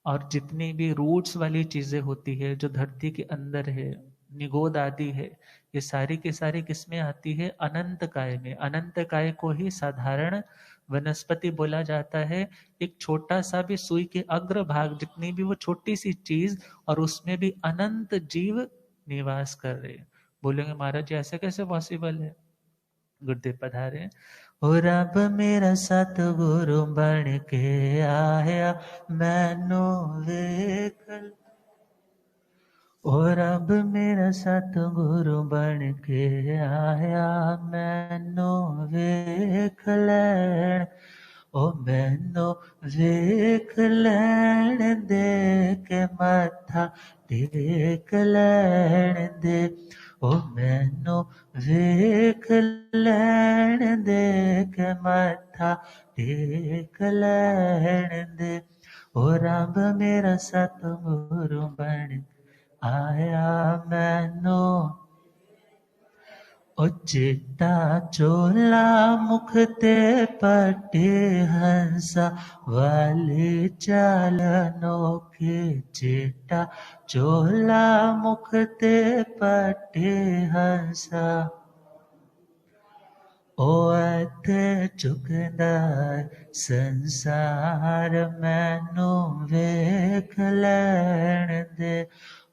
और जितनी भी रूट्स वाली चीजें होती है जो धरती के अंदर है, निगोद आदि है, ये सारी की सारी किसमें आती है? अनंत काय में। अनंत काय को ही साधारण वनस्पति बोला जाता है। एक छोटा सा भी सुई के अग्र भाग जितनी भी वो छोटी सी चीज, और उसमें भी अनंत जीव निवास कर रहे हैं। बोलेंगे महाराज जी ऐसे कैसे पॉसिबल है? गुरुदेव पधारे। हो रब मेरा सतगुरु बन के आया, मैनू वेख। ओ रब मेरा सतगुरु बन के आया, मैनू वेख लैण। ओ मैनू वेख लैण दे के मत्था टेक लैण दे। ओ मैनू वेख लैण दे के मत्था टेक लैण दे। ओ रब मेरा सतगुरु बन आया, मैनू। ओ चिट्टा चोला मुख ते पटे हंसा, वाली चाल अनोखी। चिट्टा चोला मुख ते पटे हंसा, ओ इत्थे झुकदा संसार, मैनू वेख लैण दे।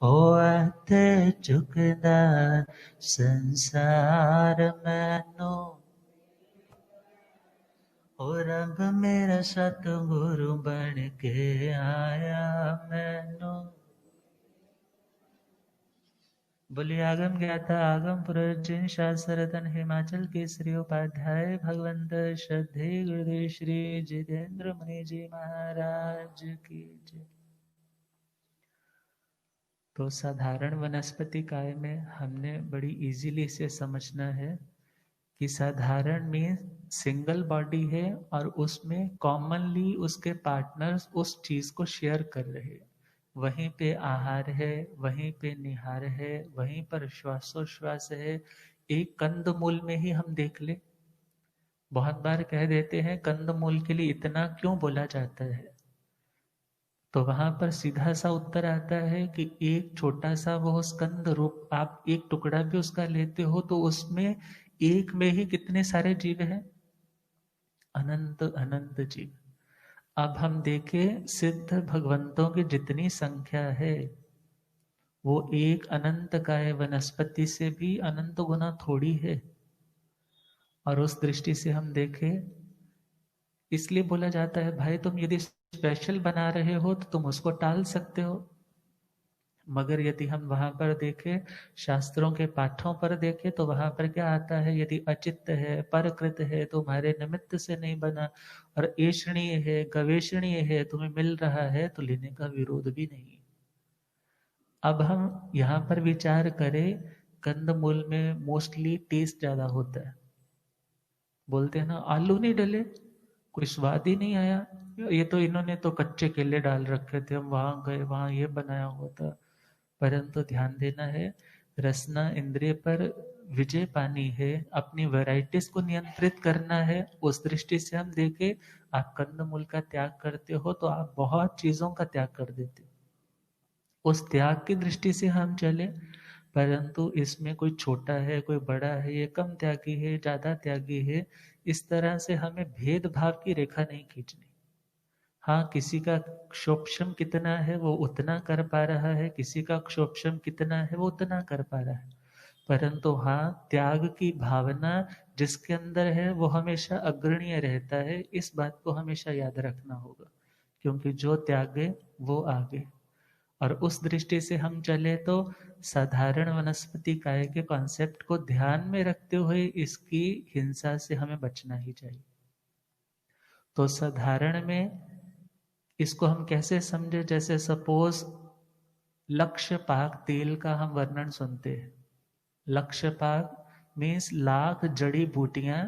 ओ इत्थे झुकदा संसार, मैनू। ओ रब मेरा सतगुरु बन के आया, मैनू। बोलिए आगम ज्ञाता आगम पुरर्जिन शास्त्र रतन हिमाचल केसरी उपाध्याय भगवंत श्रद्धे गुरुदेव श्री जितेंद्र मुनि जी महाराज की जय। तो साधारण वनस्पति काय में हमने बड़ी इजीली इसे समझना है कि साधारण में सिंगल बॉडी है और उसमें कॉमनली उसके पार्टनर्स उस चीज को शेयर कर रहे हैं। वहीं पे आहार है, वहीं पे निहार है, वहीं पर श्वासोश्वास है। एक कंदमूल में ही हम देख ले, बहुत बार कह देते हैं कंदमूल के लिए इतना क्यों बोला जाता है, तो वहां पर सीधा सा उत्तर आता है कि एक छोटा सा वो स्कंद रूप, आप एक टुकड़ा भी उसका लेते हो तो उसमें एक में ही कितने सारे जीव हैं? अनंत अनंत जीव। अब हम देखें सिद्ध भगवंतों की जितनी संख्या है वो एक अनंत काय वनस्पति से भी अनंत गुना थोड़ी है। और उस दृष्टि से हम देखें, इसलिए बोला जाता है भाई तुम यदि स्पेशल बना रहे हो तो तुम उसको टाल सकते हो, मगर यदि हम वहां पर देखें, शास्त्रों के पाठों पर देखें तो वहां पर क्या आता है? यदि अचित्त है, परकृत है, तुम्हारे निमित्त से नहीं बना, और ऐषणीय है, गवेषणीय है, तुम्हें मिल रहा है, तो लेने का विरोध भी नहीं। अब हम यहाँ पर विचार करें, कंदमूल में मोस्टली टेस्ट ज्यादा होता है। बोलते हैं ना आलू नहीं डले कोई स्वाद ही नहीं आया, ये तो इन्होंने तो कच्चे केले डाल रखे थे, हम वहां गए वहां ये बनाया हुआ था। परंतु ध्यान देना है, रसना इंद्रिय पर विजय पानी है, अपनी वैरायटीज को नियंत्रित करना है। उस दृष्टि से हम देखें, आप कंदमूल का त्याग करते हो तो आप बहुत चीजों का त्याग कर देते हो। उस त्याग की दृष्टि से हम चले, परंतु इसमें कोई छोटा है कोई बड़ा है, ये कम त्यागी है ज्यादा त्यागी है, इस तरह से हमें भेदभाव की रेखा नहीं खींचनी। हाँ, किसी का क्षोभक्षम कितना है वो उतना कर पा रहा है, किसी का क्षोभक्षम कितना है वो उतना कर पा रहा है, परंतु हाँ त्याग की भावना जिसके अंदर है वो हमेशा अग्रणीय रहता है। इस बात को हमेशा याद रखना होगा, क्योंकि जो त्यागे वो आगे। और उस दृष्टि से हम चले तो साधारण वनस्पति काय के कॉन्सेप्ट को ध्यान में रखते हुए इसकी हिंसा से हमें बचना ही चाहिए। तो साधारण में इसको हम कैसे समझे? जैसे सपोज लक्ष्य पाक तेल का हम वर्णन सुनते हैं। लक्ष्य पाक मीन्स लाख जड़ी बूटियां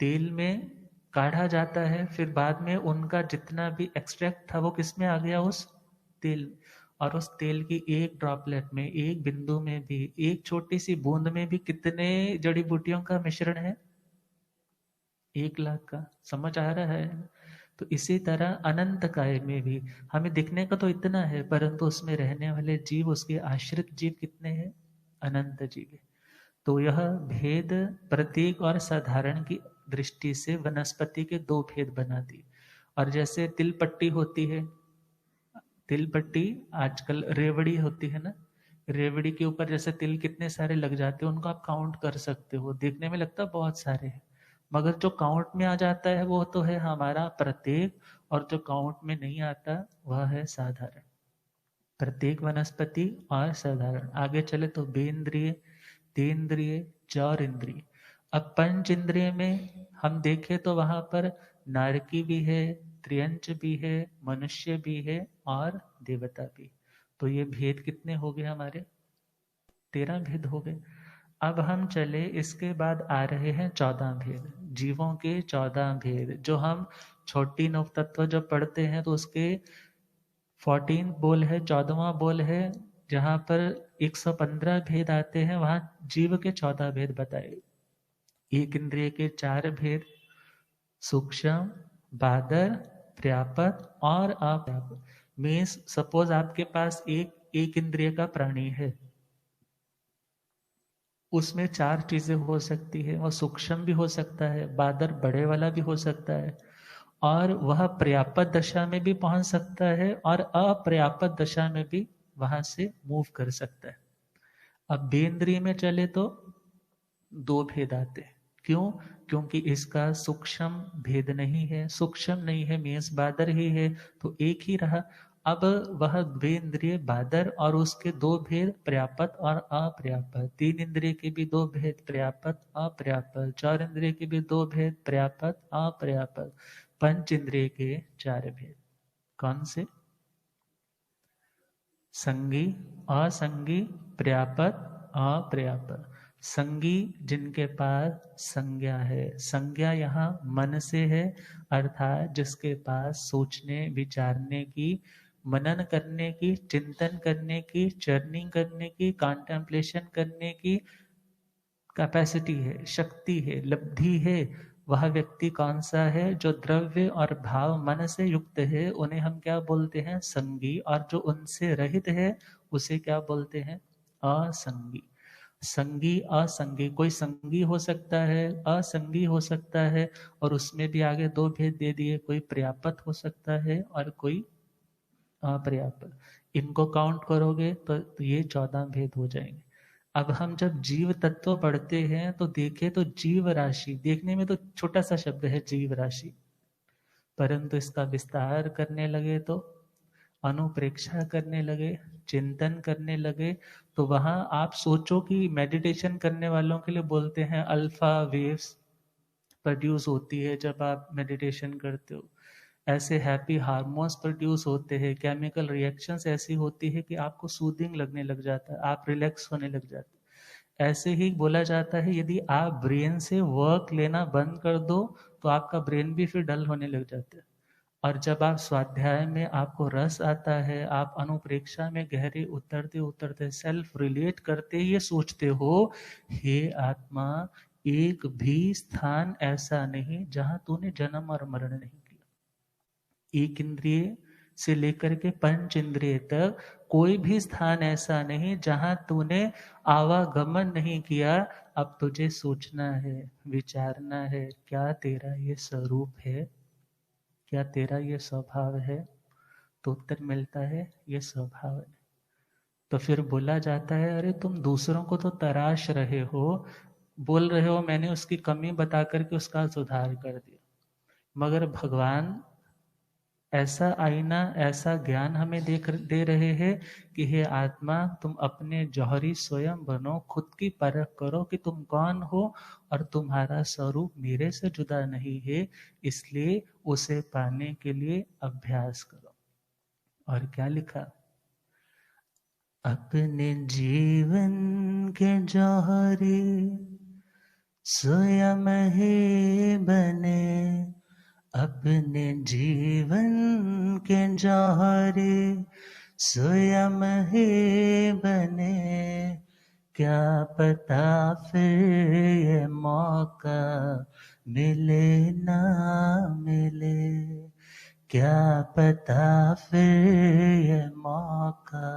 तेल में काढ़ा जाता है, फिर बाद में उनका जितना भी एक्सट्रैक्ट था वो किस में आ गया? उस तेल। और उस तेल की एक ड्रॉपलेट में, एक बिंदु में भी, एक छोटी सी बूंद में भी कितने जड़ी बूटियों का मिश्रण है? 1 लाख का। समझ आ रहा है? तो इसी तरह अनंत काय में भी हमें दिखने का तो इतना है, परंतु उसमें रहने वाले जीव, उसके आश्रित जीव कितने हैं? अनंत जीव है। तो यह भेद प्रतीक और साधारण की दृष्टि से वनस्पति के दो भेद बना दिए। और जैसे तिल पट्टी होती है, तिल पट्टी आजकल रेवड़ी होती है ना, रेवड़ी के ऊपर जैसे तिल कितने सारे लग जाते हैं, उनको आप काउंट कर सकते हो, देखने में लगता है बहुत सारे हैं, मगर जो काउंट में आ जाता है वो तो है हमारा प्रत्येक, और जो काउंट में नहीं आता वह है साधारण। प्रत्येक वनस्पति और साधारण। आगे चले तो बेंद्रिय, तेंद्रिय, चार इंद्रिय। अब पंच इंद्रिय में हम देखें तो वहां पर नारकी भी है, त्रियंच भी है, मनुष्य भी है और देवता भी। तो ये भेद कितने हो गए हमारे? 13 भेद हो गए। अब हम चले, इसके बाद आ रहे हैं 14 भेद, जीवों के 14 भेद, जो हम छोटी नव तत्व जब पढ़ते हैं तो उसके 14 बोल है, 14वां बोल है, जहां पर 115 भेद आते हैं, वहां जीव के 14 भेद बताए। एक इंद्रिय के 4 भेद, सूक्ष्म, बादर, पर्याप्त और अपर्याप्त। मीन्स सपोज आपके पास एक इंद्रिय का प्राणी है, उसमें 4 चीजें हो सकती है। वह सूक्ष्म भी हो सकता है, बादर बड़े वाला भी हो सकता है, और वह पर्याप्त दशा में भी पहुंच सकता है, और अपर्याप्त दशा में भी वहां से मूव कर सकता है। अब बेंद्रिय में चले तो 2 भेद आते हैं। क्यों? क्योंकि इसका सूक्ष्म भेद नहीं है, सूक्ष्म नहीं है मीन्स बादर ही है, तो एक ही रहा। अब वह द्वेंद्रिय बादर, और उसके 2 भेद पर्याप्त और अपर्याप्त। 3 इंद्रिय के भी 2 भेद, पर्याप्त अपर्याप्त। 4 इंद्रिय के भी 2 भेद, पर्याप्त अपर्याप्त। पंच इंद्रिय के 4 भेद। कौन से? संगी, असंगी, पर्याप्त, अपर्याप्त। संगी जिनके पास संज्ञा है, संज्ञा यहाँ मन से है, अर्थात जिसके पास सोचने विचारने की, मनन करने की, चिंतन करने की, चर्निंग करने की, कॉन्टेम्पलेशन करने की कैपेसिटी है, शक्ति है, लब्धि है। वह व्यक्ति कौन सा है? जो द्रव्य और भाव मन से युक्त है, उन्हें हम क्या बोलते हैं? संगी। और जो उनसे रहित है उसे क्या बोलते हैं? असंगी। संगी असंगी, कोई संगी हो सकता है, असंगी हो सकता है, और उसमें भी आगे 2 भेद दे दिए, कोई पर्याप्त हो सकता है और कोई अपर्याप्त। इनको काउंट करोगे तो ये 14 भेद हो जाएंगे। अब हम जब जीव तत्व पढ़ते हैं तो देखें तो जीव राशि, देखने में तो छोटा सा शब्द है जीव राशि, परंतु इसका विस्तार करने लगे तो, अनुप्रेक्षा करने लगे, चिंतन करने लगे, तो वहां आप सोचो कि मेडिटेशन करने वालों के लिए बोलते हैं अल्फा वेव्स प्रोड्यूस होती है जब आप मेडिटेशन करते हो, ऐसे हैप्पी हार्मोन्स प्रोड्यूस होते हैं, केमिकल रिएक्शंस ऐसी होती है कि आपको सूदिंग लगने लग जाता है, आप रिलैक्स होने लग जाते हैं। ऐसे ही बोला जाता है यदि आप ब्रेन से वर्क लेना बंद कर दो तो आपका ब्रेन भी फिर डल होने लग जाता है। और जब आप स्वाध्याय में आपको रस आता है, आप अनुप्रेक्षा में गहरे उतरते उतरते सेल्फ रिलेट करते ये सोचते हो, हे आत्मा, एक भी स्थान ऐसा नहीं जहां तूने जन्म और मरण नहीं किया। एक इंद्रिय से लेकर के पंच इंद्रिय तक कोई भी स्थान ऐसा नहीं जहां तूने आवागमन नहीं किया। अब तुझे सोचना है, विचारना है, क्या तेरा ये स्वरूप है, क्या तेरा ये स्वभाव है? तो उत्तर मिलता है ये स्वभाव है। तो फिर बोला जाता है अरे तुम दूसरों को तो तराश रहे हो, बोल रहे हो मैंने उसकी कमी बता करके उसका सुधार कर दिया, मगर भगवान ऐसा आईना, ऐसा ज्ञान हमें दे रहे हैं कि हे आत्मा, तुम अपने जौहरी स्वयं बनो, खुद की परख करो कि तुम कौन हो, और तुम्हारा स्वरूप मेरे से जुदा नहीं है, इसलिए उसे पाने के लिए अभ्यास करो। और क्या लिखा? अपने जीवन के जौहरी स्वयं ही बने, अपने जीवन के जौहरी स्वयं ही बने, क्या पता फिर ये मौका मिले ना मिले। क्या पता फिर ये मौका।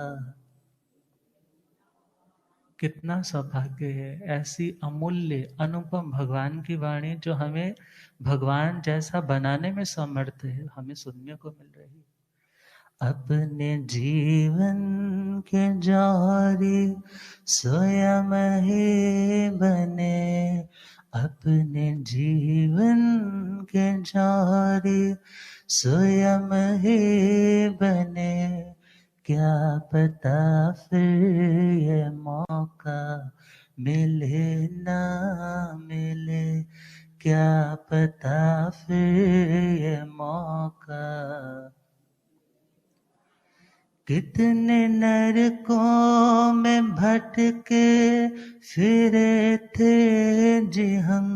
कितना सौभाग्य है, ऐसी अमूल्य अनुपम भगवान की वाणी जो हमें भगवान जैसा बनाने में समर्थ है, हमें सुनने को मिल रही है। अपने जीवन के जौहरी स्वयं ही बने, अपने जीवन के जौहरी स्वयं ही बने। क्या पता फिर ये मौका मिले ना मिले, क्या पता फिर ये मौका। कितने नरकों में भटके फिरे थे जी हम,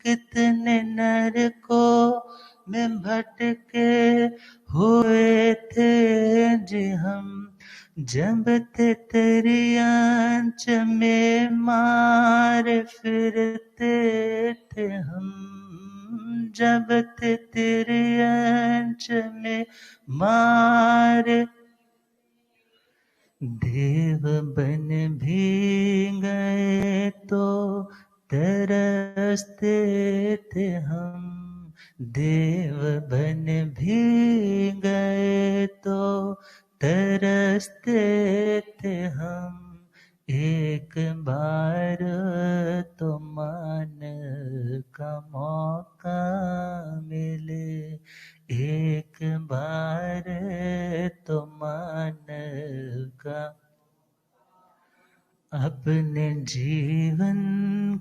कितने नरकों में भटके हुए थे जी हम। जब ते तेरी आंच में मार फिरते थे हम, जब ते तेरी आंच में मार। देव बन भी गए तो तरसते थे हम, देव बन भी गए तो तरसते थे हम। एक बार तो मान का मौका मिले, एक बार तो मान का। अपने जीवन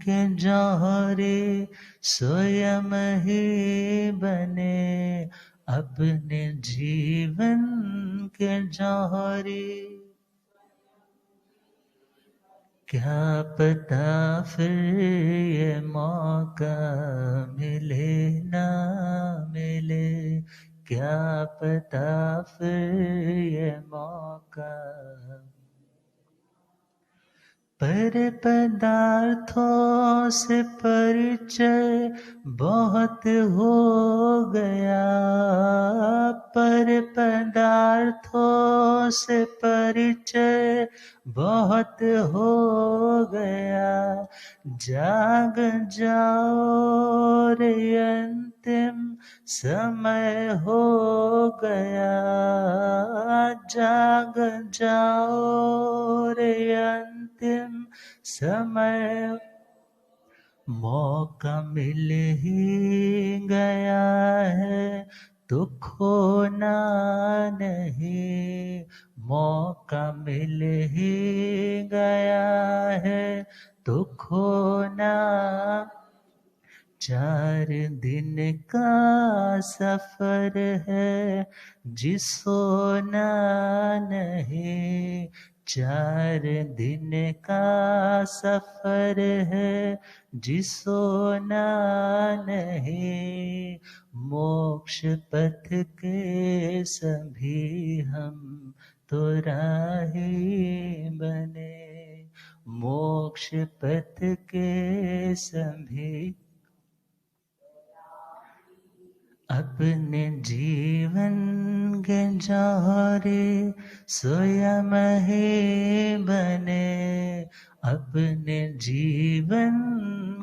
के जौहरी स्वयं ही बने, अपने जीवन के जौहरी। क्या पता फिर ये मौका मिले ना मिले, क्या पता फिर ये मौका। पर पदार्थों से परिचय बहुत हो गया, पर पदार्थों से परिचय बहुत हो गया। जाग जाओ रे अंतिम समय हो गया, जाग जाओ रे अंतिम समय। मौका मिल ही गया है तो खोना नहीं, मौका मिल ही गया है तो खोना। 4 दिन का सफर है जी सोना नहीं, 4 दिन का सफर है जी सोना नहीं। मोक्ष पथ के सभी हम तो राही बने, मोक्ष पथ के सभी। अपने जीवन के जौहरी स्वयं ही बने, अपने जीवन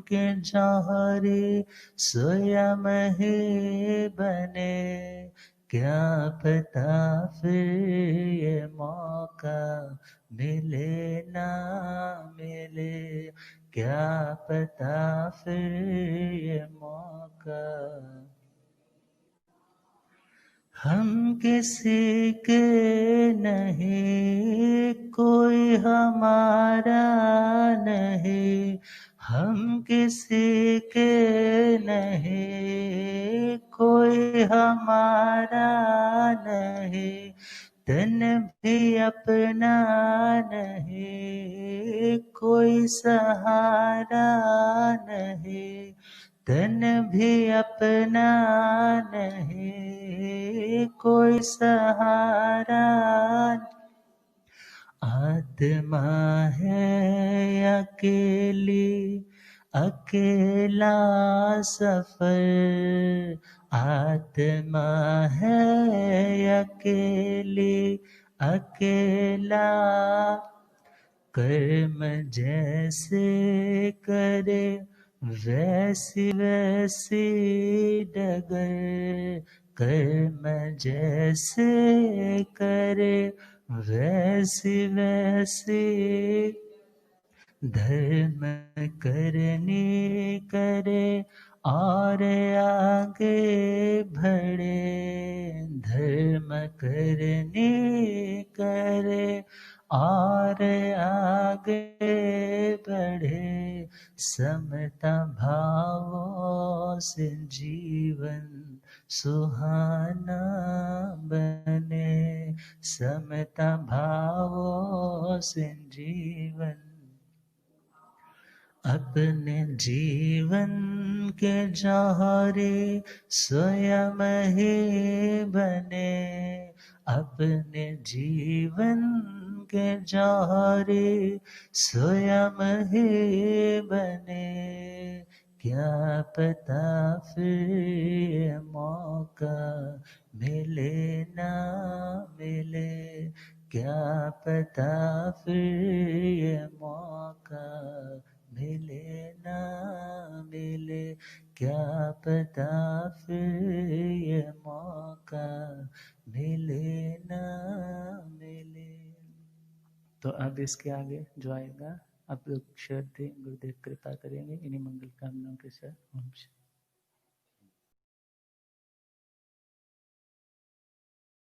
के जौहरी स्वयं ही बने। क्या पता फिर ये मौका मिले ना मिले, क्या पता फिर ये मौका। हम किसी के नहीं कोई हमारा नहीं, हम किसी के नहीं कोई हमारा नहीं। तन भी अपना नहीं कोई सहारा नहीं, तन भी अपना नहीं कोई सहारा। आत्मा है अकेली अकेला सफर आत्मा है अकेली, अकेला कर्म जैसे करे वैसी वैसी डगर, कर्म जैसे करे वैसी वैसी धर्म करने करे और आगे बढ़े, धर्म करने करे और आगे बढ़े, समता भावों से जीवन सुहाना बने, समता भावों से जीवन। अपने जीवन के जौहरी स्वयं ही बने, अपने जीवन के जौहरी स्वयं ही बने, क्या पता फिर मौका मिले ना मिले, क्या पता फिर ये मौका मिले ना मिले, क्या पता फिर ये मौका मिले ना मिले। तो अब इसके आगे जो आएगा, अब लोग श्रद्धे गुरुदेव कृपा करेंगे इन्हीं मंगल कामनाओं के साथ।